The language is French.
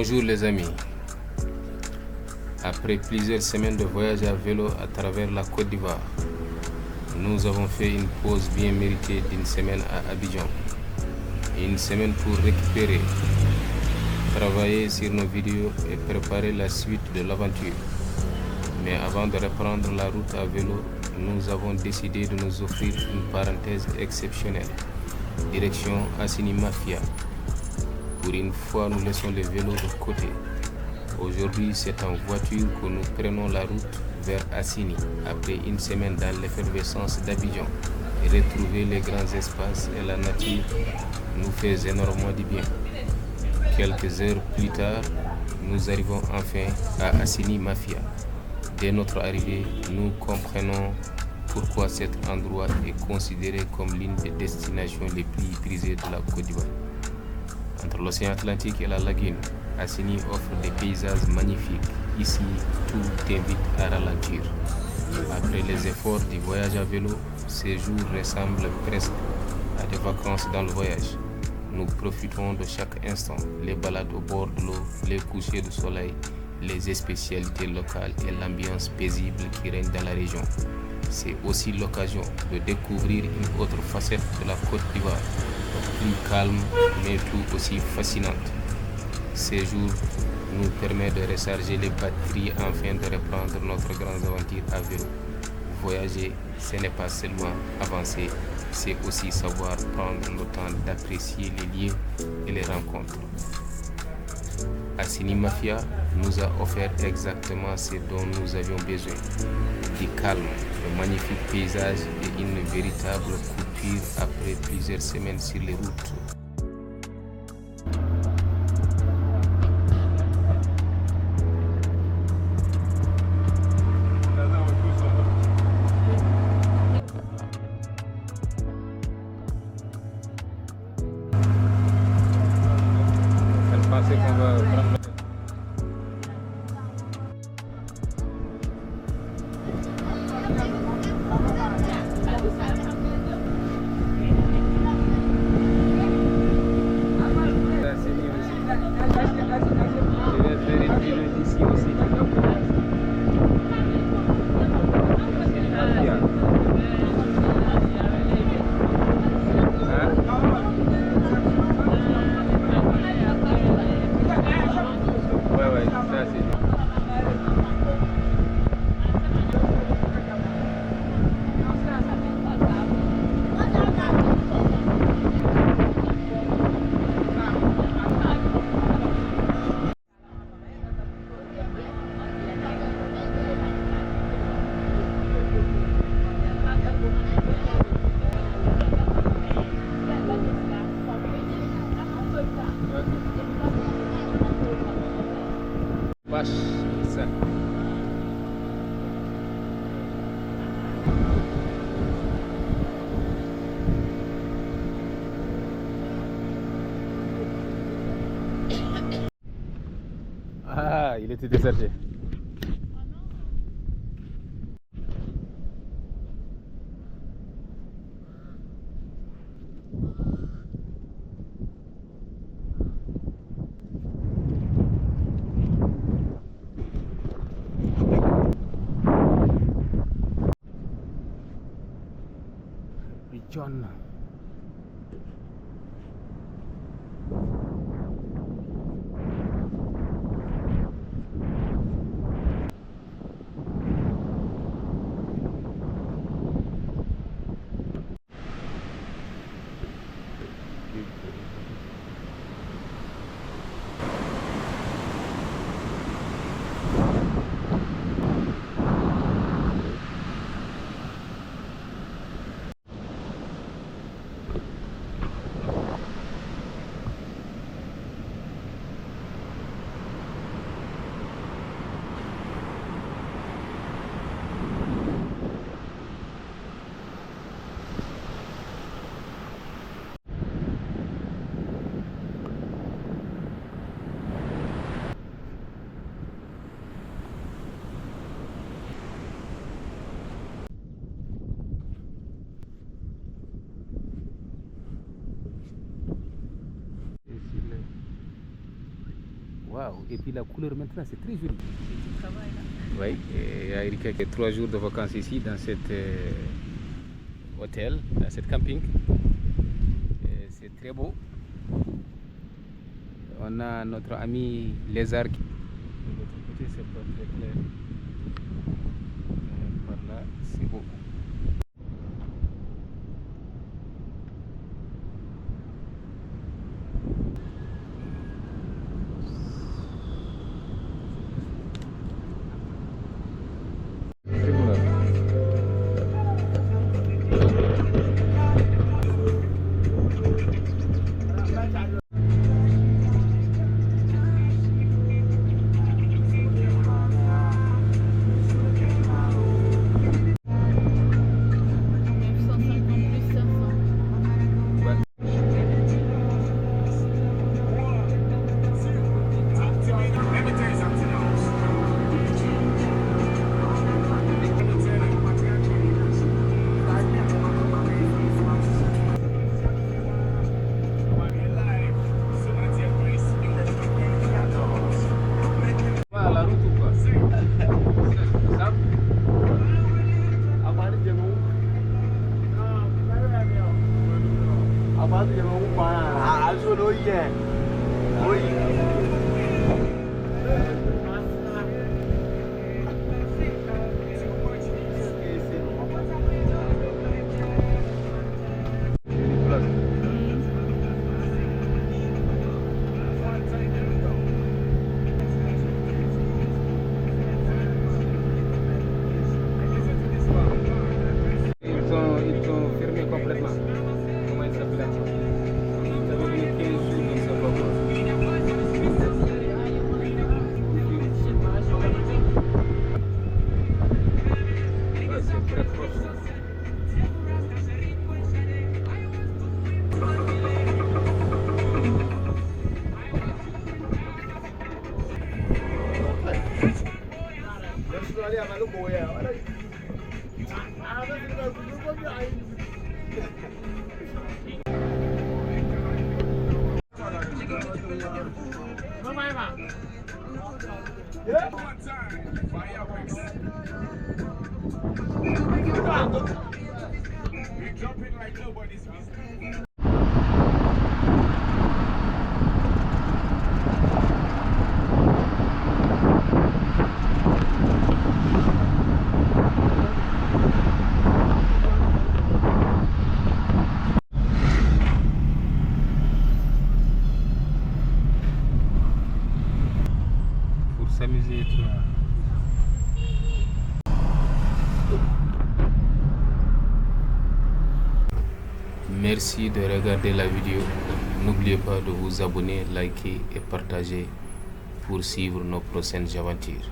Bonjour les amis. Après plusieurs semaines de voyage à vélo à travers la Côte d'Ivoire, nous avons fait une pause bien méritée d'une semaine à Abidjan. Une semaine pour récupérer, travailler sur nos vidéos et préparer la suite de l'aventure. Mais avant de reprendre la route à vélo, nous avons décidé de nous offrir une parenthèse exceptionnelle. Direction Assini Mafia. Pour une fois, nous laissons les vélos de côté. Aujourd'hui, c'est en voiture que nous prenons la route vers Assini, après une semaine dans l'effervescence d'Abidjan. Et retrouver les grands espaces et la nature nous fait énormément du bien. Quelques heures plus tard, nous arrivons enfin à Assini Mafia. Dès notre arrivée, nous comprenons pourquoi cet endroit est considéré comme l'une des destinations les plus prisées de la Côte d'Ivoire. Entre l'océan Atlantique et la lagune, Assini offre des paysages magnifiques. Ici, tout invite à ralentir. Après les efforts du voyage à vélo, ces jours ressemblent presque à des vacances dans le voyage. Nous profitons de chaque instant, les balades au bord de l'eau, les couchers de soleil, les spécialités locales et l'ambiance paisible qui règne dans la région. C'est aussi l'occasion de découvrir une autre facette de la Côte d'Ivoire, plus calme mais tout aussi fascinante. Ces jours nous permettent de recharger les batteries afin de reprendre notre grande aventure à vélo. Voyager, ce n'est pas seulement avancer, c'est aussi savoir prendre le temps d'apprécier les lieux et les rencontres. Assini Mafia nous a offert exactement ce dont nous avions besoin. Du calme, de magnifiques paysages et une véritable coupure après plusieurs semaines sur les routes. Ah, il était déserté. John. Et puis la couleur maintenant, c'est très joli. C'est du travail là. Oui, et il y a Erika qui a 3 jours de vacances ici dans cet hôtel, dans cette camping. C'est très beau. On a notre ami lézard qui... De l'autre côté, c'est pas très clair. Par là, c'est beau. Ils ont fermé complètement. Comment il s'appelle? Ça veut dire 15 jours, je ne sais pas quoi. Ouais, c'est très proche. Pour s'amuser et tout. Merci de regarder la vidéo. N'oubliez pas de vous abonner, liker et partager pour suivre nos prochaines aventures.